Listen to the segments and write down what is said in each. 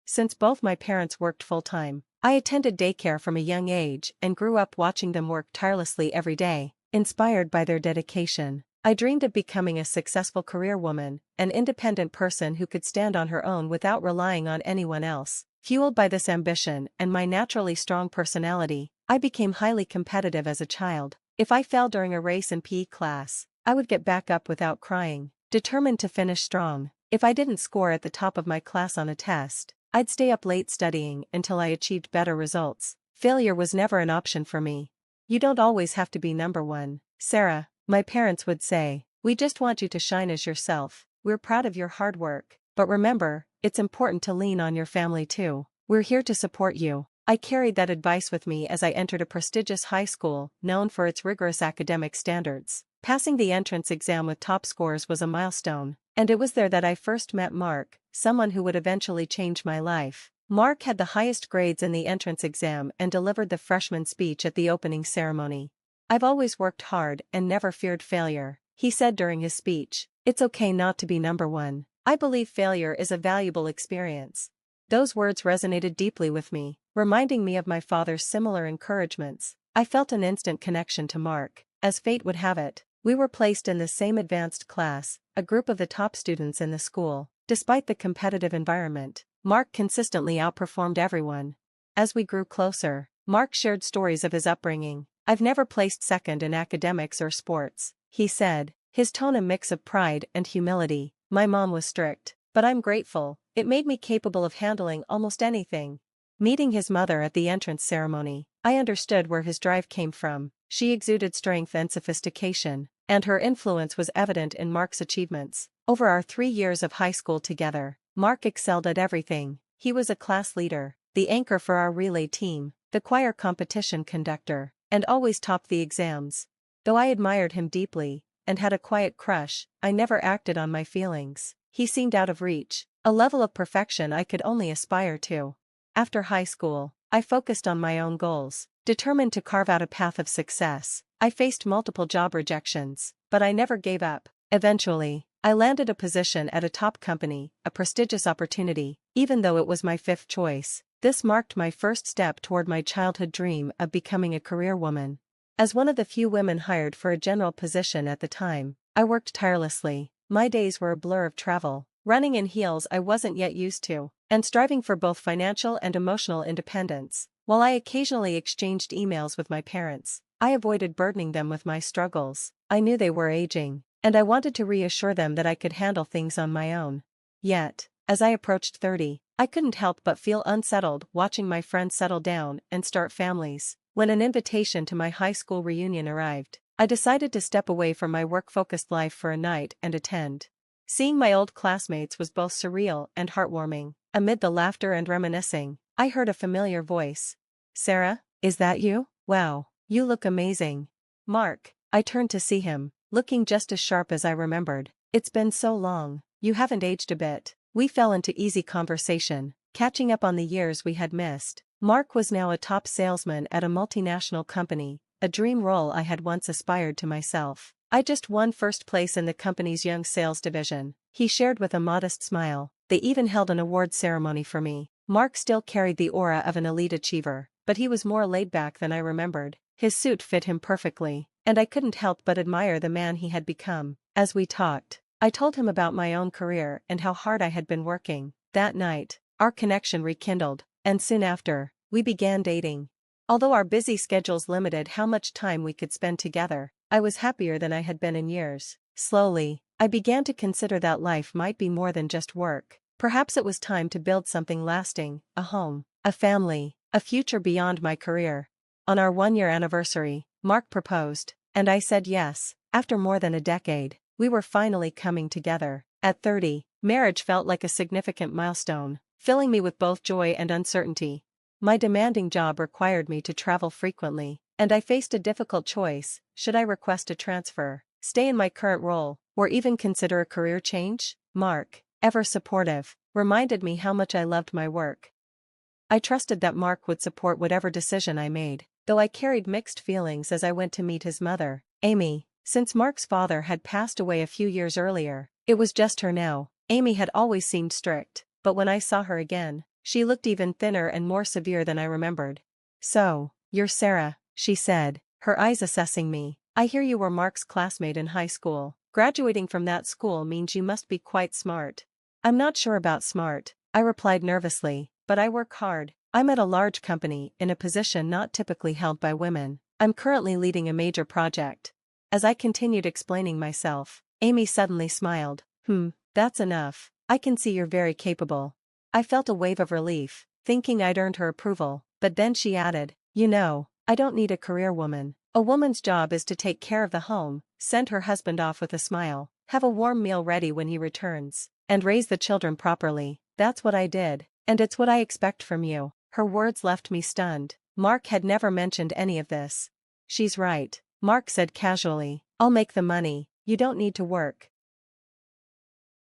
since both my parents worked full-time. I attended daycare from a young age and grew up watching them work tirelessly every day, inspired by their dedication. I dreamed of becoming a successful career woman, an independent person who could stand on her own without relying on anyone else. Fueled by this ambition and my naturally strong personality, I became highly competitive as a child. If I fell during a race in PE class, I would get back up without crying, determined to finish strong. If I didn't score at the top of my class on a test, I'd stay up late studying until I achieved better results. Failure was never an option for me. You don't always have to be number one, Sarah, my parents would say. We just want you to shine as yourself. We're proud of your hard work, but remember, it's important to lean on your family too. We're here to support you. I carried that advice with me as I entered a prestigious high school known for its rigorous academic standards. Passing the entrance exam with top scores was a milestone, and it was there that I first met Mark, someone who would eventually change my life. Mark had the highest grades in the entrance exam and delivered the freshman speech at the opening ceremony. "I've always worked hard and never feared failure," he said during his speech. "It's okay not to be number one. I believe failure is a valuable experience." Those words resonated deeply with me, reminding me of my father's similar encouragements. I felt an instant connection to Mark. As fate would have it, we were placed in the same advanced class, a group of the top students in the school. Despite the competitive environment, Mark consistently outperformed everyone. As we grew closer, Mark shared stories of his upbringing. "I've never placed second in academics or sports," he said, his tone a mix of pride and humility. "My mom was strict, but I'm grateful. It made me capable of handling almost anything." Meeting his mother at the entrance ceremony, I understood where his drive came from. She exuded strength and sophistication, and her influence was evident in Mark's achievements. Over our 3 years of high school together, Mark excelled at everything. He was a class leader, the anchor for our relay team, the choir competition conductor, and always topped the exams. Though I admired him deeply, and had a quiet crush, I never acted on my feelings. He seemed out of reach, a level of perfection I could only aspire to. After high school, I focused on my own goals, determined to carve out a path of success. I faced multiple job rejections, but I never gave up. Eventually, I landed a position at a top company, a prestigious opportunity, even though it was my 5th choice. This marked my first step toward my childhood dream of becoming a career woman. As one of the few women hired for a general position at the time, I worked tirelessly. My days were a blur of travel, running in heels I wasn't yet used to, and striving for both financial and emotional independence. While I occasionally exchanged emails with my parents, I avoided burdening them with my struggles. I knew they were aging, and I wanted to reassure them that I could handle things on my own. Yet, as I approached 30, I couldn't help but feel unsettled watching my friends settle down and start families. When an invitation to my high school reunion arrived, I decided to step away from my work-focused life for a night and attend. Seeing my old classmates was both surreal and heartwarming. Amid the laughter and reminiscing, I heard a familiar voice. "Sarah, is that you? Wow, you look amazing." "Mark." I turned to see him, looking just as sharp as I remembered. "It's been so long, you haven't aged a bit." We fell into easy conversation, catching up on the years we had missed. Mark was now a top salesman at a multinational company, a dream role I had once aspired to myself. "I just won first place in the company's young sales division," he shared with a modest smile. "They even held an award ceremony for me." Mark still carried the aura of an elite achiever, but he was more laid back than I remembered. His suit fit him perfectly, and I couldn't help but admire the man he had become. As we talked, I told him about my own career and how hard I had been working. That night, our connection rekindled, and soon after, we began dating. Although our busy schedules limited how much time we could spend together, I was happier than I had been in years. Slowly, I began to consider that life might be more than just work. Perhaps it was time to build something lasting, a home, a family, a future beyond my career. On our 1-year anniversary, Mark proposed, and I said yes. After more than a decade, we were finally coming together. At 30, marriage felt like a significant milestone, filling me with both joy and uncertainty. My demanding job required me to travel frequently, and I faced a difficult choice: should I request a transfer, stay in my current role, or even consider a career change? Mark, ever supportive, reminded me how much I loved my work. I trusted that Mark would support whatever decision I made, though I carried mixed feelings as I went to meet his mother, Amy. Since Mark's father had passed away a few years earlier, it was just her now. Amy had always seemed strict, but when I saw her again, She looked even thinner and more severe than I remembered. "So, you're Sarah," she said, her eyes assessing me. "I hear you were Mark's classmate in high school. Graduating from that school means you must be quite smart." "I'm not sure about smart," I replied nervously, "but I work hard. I'm at a large company in a position not typically held by women. I'm currently leading a major project." As I continued explaining myself, Amy suddenly smiled. That's enough. I can see you're very capable." I felt a wave of relief, thinking I'd earned her approval, but then she added, "You know, I don't need a career woman. A woman's job is to take care of the home, send her husband off with a smile, have a warm meal ready when he returns, and raise the children properly. That's what I did, and it's what I expect from you." Her words left me stunned. Mark had never mentioned any of this. "She's right," Mark said casually. "I'll make the money, you don't need to work."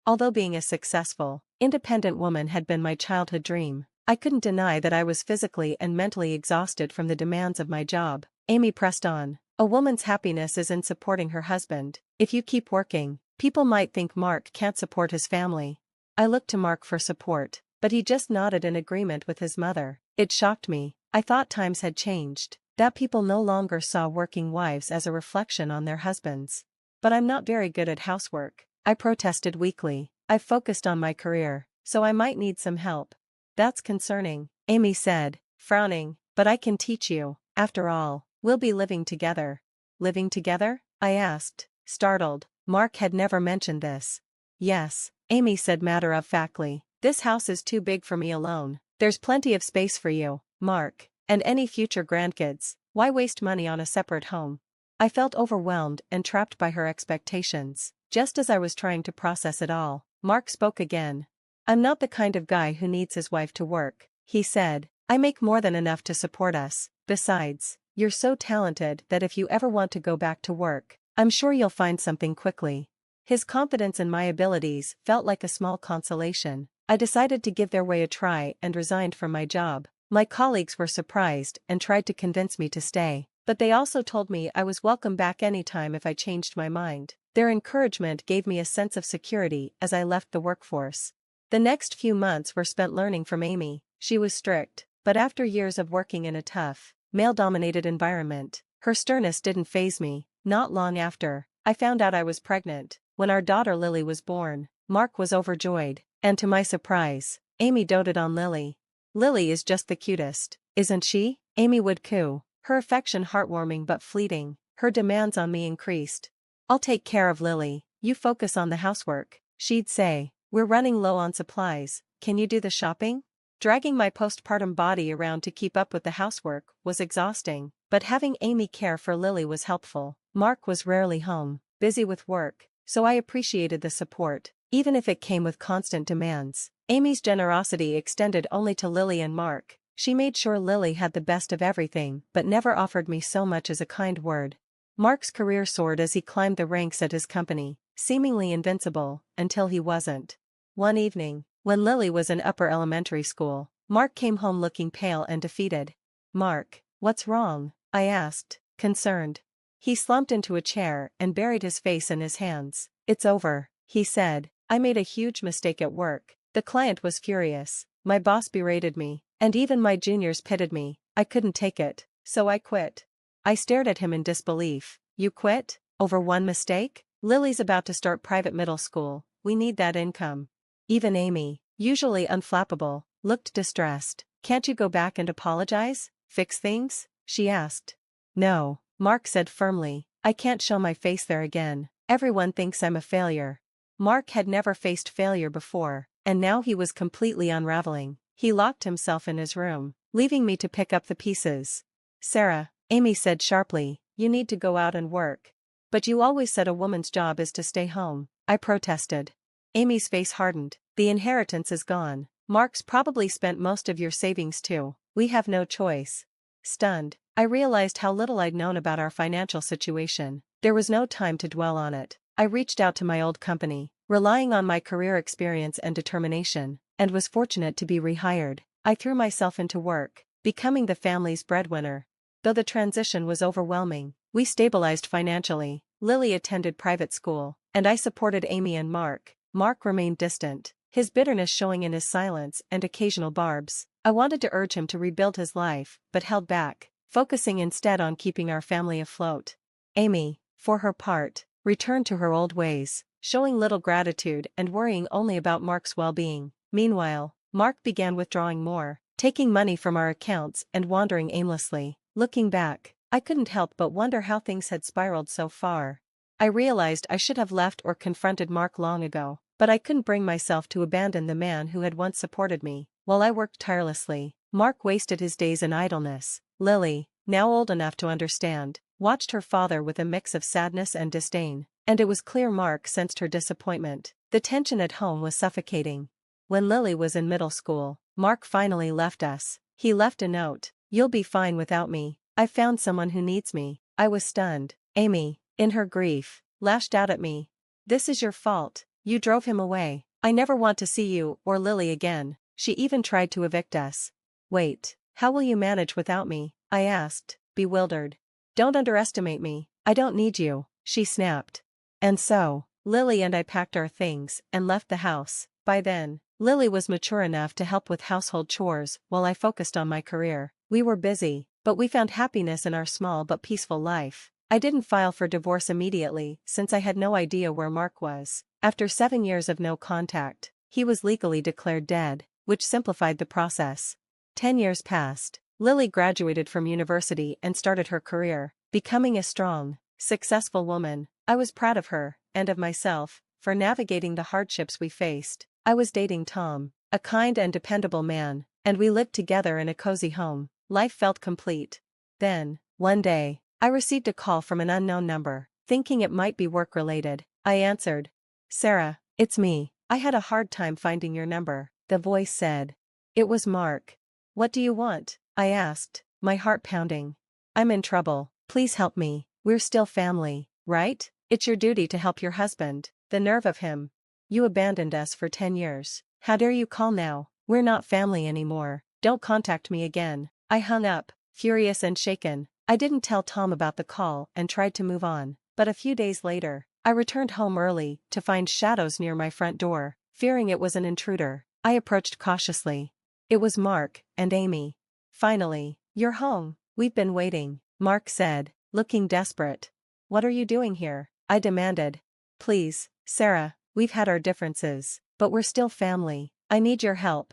Although being a successful, independent woman had been my childhood dream, I couldn't deny that I was physically and mentally exhausted from the demands of my job. Amy pressed on. "A woman's happiness is in supporting her husband. If you keep working, people might think Mark can't support his family." I looked to Mark for support, but he just nodded in agreement with his mother. It shocked me. I thought times had changed, that people no longer saw working wives as a reflection on their husbands. "But I'm not very good at housework," I protested weakly. "I've focused on my career, so I might need some help." "That's concerning," Amy said, frowning, "but I can teach you. After all, we'll be living together." "Living together?" I asked, startled. Mark had never mentioned this. "Yes," Amy said matter-of-factly. "This house is too big for me alone. There's plenty of space for you, Mark, and any future grandkids. Why waste money on a separate home?" I felt overwhelmed and trapped by her expectations. Just as I was trying to process it all, Mark spoke again. "I'm not the kind of guy who needs his wife to work," he said. "I make more than enough to support us. Besides, you're so talented that if you ever want to go back to work, I'm sure you'll find something quickly." His confidence in my abilities felt like a small consolation. I decided to give their way a try and resigned from my job. My colleagues were surprised and tried to convince me to stay, but they also told me I was welcome back anytime if I changed my mind. Their encouragement gave me a sense of security as I left the workforce. The next few months were spent learning from Amy. She was strict, but after years of working in a tough, male-dominated environment, her sternness didn't faze me. Not long after, I found out I was pregnant. When our daughter Lily was born, Mark was overjoyed, and to my surprise, Amy doted on Lily. "Lily is just the cutest, isn't she?" Amy would coo, her affection heartwarming but fleeting. Her demands on me increased. "I'll take care of Lily, you focus on the housework," she'd say. "We're running low on supplies, can you do the shopping?" Dragging my postpartum body around to keep up with the housework was exhausting, but having Amy care for Lily was helpful. Mark was rarely home, busy with work, so I appreciated the support, even if it came with constant demands. Amy's generosity extended only to Lily and Mark. She made sure Lily had the best of everything but never offered me so much as a kind word. Mark's career soared as he climbed the ranks at his company, seemingly invincible, until he wasn't. One evening, when Lily was in upper elementary school, Mark came home looking pale and defeated. "Mark, what's wrong?" I asked, concerned. He slumped into a chair and buried his face in his hands. "It's over," he said. "I made a huge mistake at work. The client was furious, my boss berated me, and even my juniors pitted me. I couldn't take it, so I quit." I stared at him in disbelief. "You quit? Over one mistake? Lily's about to start private middle school, we need that income." Even Amy, usually unflappable, looked distressed. "Can't you go back and apologize? Fix things?" she asked. "No," Mark said firmly, "I can't show my face there again. Everyone thinks I'm a failure." Mark had never faced failure before, and now he was completely unraveling. He locked himself in his room, leaving me to pick up the pieces. "Sarah," Amy said sharply, "you need to go out and work." "But you always said a woman's job is to stay home," I protested. Amy's face hardened. "The inheritance is gone. Mark's probably spent most of your savings too. We have no choice." Stunned, I realized how little I'd known about our financial situation. There was no time to dwell on it. I reached out to my old company, relying on my career experience and determination, and was fortunate to be rehired. I threw myself into work, becoming the family's breadwinner. Though the transition was overwhelming, we stabilized financially. Lily attended private school, and I supported Amy and Mark. Mark remained distant, his bitterness showing in his silence and occasional barbs. I wanted to urge him to rebuild his life, but held back, focusing instead on keeping our family afloat. Amy, for her part, returned to her old ways, showing little gratitude and worrying only about Mark's well-being. Meanwhile, Mark began withdrawing more, taking money from our accounts and wandering aimlessly. Looking back, I couldn't help but wonder how things had spiraled so far. I realized I should have left or confronted Mark long ago, but I couldn't bring myself to abandon the man who had once supported me. While I worked tirelessly, Mark wasted his days in idleness. Lily, now old enough to understand, watched her father with a mix of sadness and disdain, and it was clear Mark sensed her disappointment. The tension at home was suffocating. When Lily was in middle school, Mark finally left us. He left a note: "You'll be fine without me. I found someone who needs me." I was stunned. Amy, in her grief, lashed out at me. "This is your fault. You drove him away. I never want to see you or Lily again." She even tried to evict us. "Wait, how will you manage without me?" I asked, bewildered. "Don't underestimate me. I don't need you," she snapped. And so, Lily and I packed our things and left the house. By then, Lily was mature enough to help with household chores while I focused on my career. We were busy, but we found happiness in our small but peaceful life. I didn't file for divorce immediately since I had no idea where Mark was. After 7 years of no contact, he was legally declared dead, which simplified the process. 10 years passed. Lily graduated from university and started her career, becoming a strong, successful woman. I was proud of her, and of myself, for navigating the hardships we faced. I was dating Tom, a kind and dependable man, and we lived together in a cozy home. Life felt complete. Then, one day, I received a call from an unknown number. Thinking it might be work-related, I answered. "Sarah, it's me. I had a hard time finding your number," the voice said. It was Mark. "What do you want?" I asked, my heart pounding. "I'm in trouble. Please help me. We're still family, right? It's your duty to help your husband." The nerve of him. "You abandoned us for 10 years. How dare you call now? We're not family anymore. Don't contact me again." I hung up, furious and shaken. I didn't tell Tom about the call and tried to move on, but a few days later, I returned home early to find shadows near my front door. Fearing it was an intruder, I approached cautiously. It was Mark and Amy. "Finally, you're home. We've been waiting," Mark said, looking desperate. "What are you doing here?" I demanded. "Please, Sarah, we've had our differences, but we're still family. I need your help."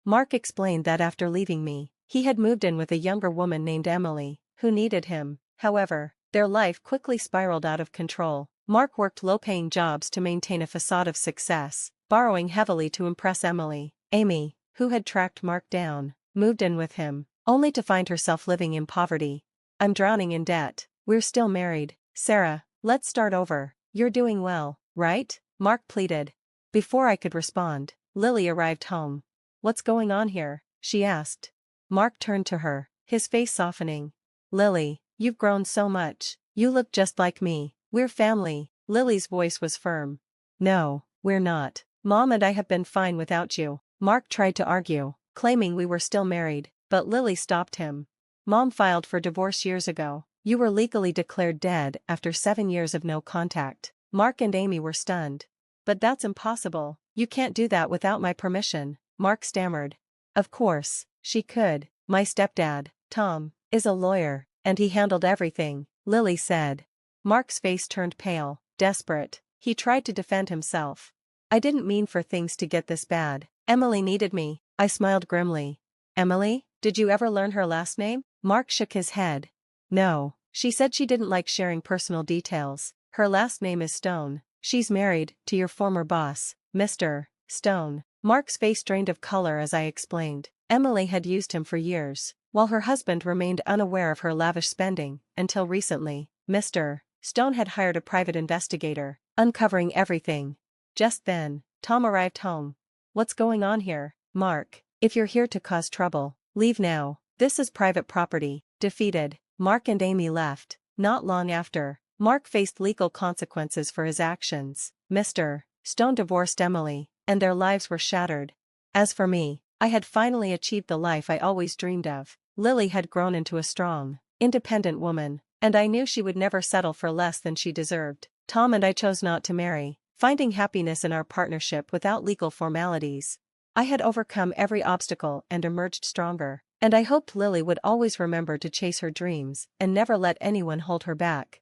Mark explained that after leaving me, he had moved in with a younger woman named Emily, who needed him. However, their life quickly spiraled out of control. Mark worked low-paying jobs to maintain a facade of success, borrowing heavily to impress Emily. Amy, who had tracked Mark down, moved in with him, only to find herself living in poverty. "I'm drowning in debt. We're still married. Sarah, let's start over. You're doing well, right?" Mark pleaded. Before I could respond, Lily arrived home. "What's going on here?" she asked. Mark turned to her, his face softening. "Lily, you've grown so much. You look just like me. We're family." Lily's voice was firm. "No, we're not. Mom and I have been fine without you." Mark tried to argue, claiming we were still married, but Lily stopped him. "Mom filed for divorce years ago. You were legally declared dead after 7 years of no contact." Mark and Amy were stunned. "But that's impossible. You can't do that without my permission," Mark stammered. "Of course, she could. My stepdad, Tom, is a lawyer, and he handled everything," Lily said. Mark's face turned pale, desperate. He tried to defend himself. "I didn't mean for things to get this bad. Emily needed me." I smiled grimly. "Emily? Did you ever learn her last name?" Mark shook his head. "No, she said she didn't like sharing personal details. Her last name is Stone. She's married to your former boss, Mr. Stone." Mark's face drained of color as I explained. Emily had used him for years, while her husband remained unaware of her lavish spending, until recently. Mr. Stone had hired a private investigator, uncovering everything. Just then, Tom arrived home. "What's going on here, Mark? If you're here to cause trouble, leave now. This is private property." Defeated, Mark and Amy left. Not long after, Mark faced legal consequences for his actions. Mr. Stone divorced Emily, and their lives were shattered. As for me, I had finally achieved the life I always dreamed of. Lily had grown into a strong, independent woman, and I knew she would never settle for less than she deserved. Tom and I chose not to marry. finding happiness in our partnership without legal formalities. I had overcome every obstacle and emerged stronger, and I hoped Lily would always remember to chase her dreams and never let anyone hold her back.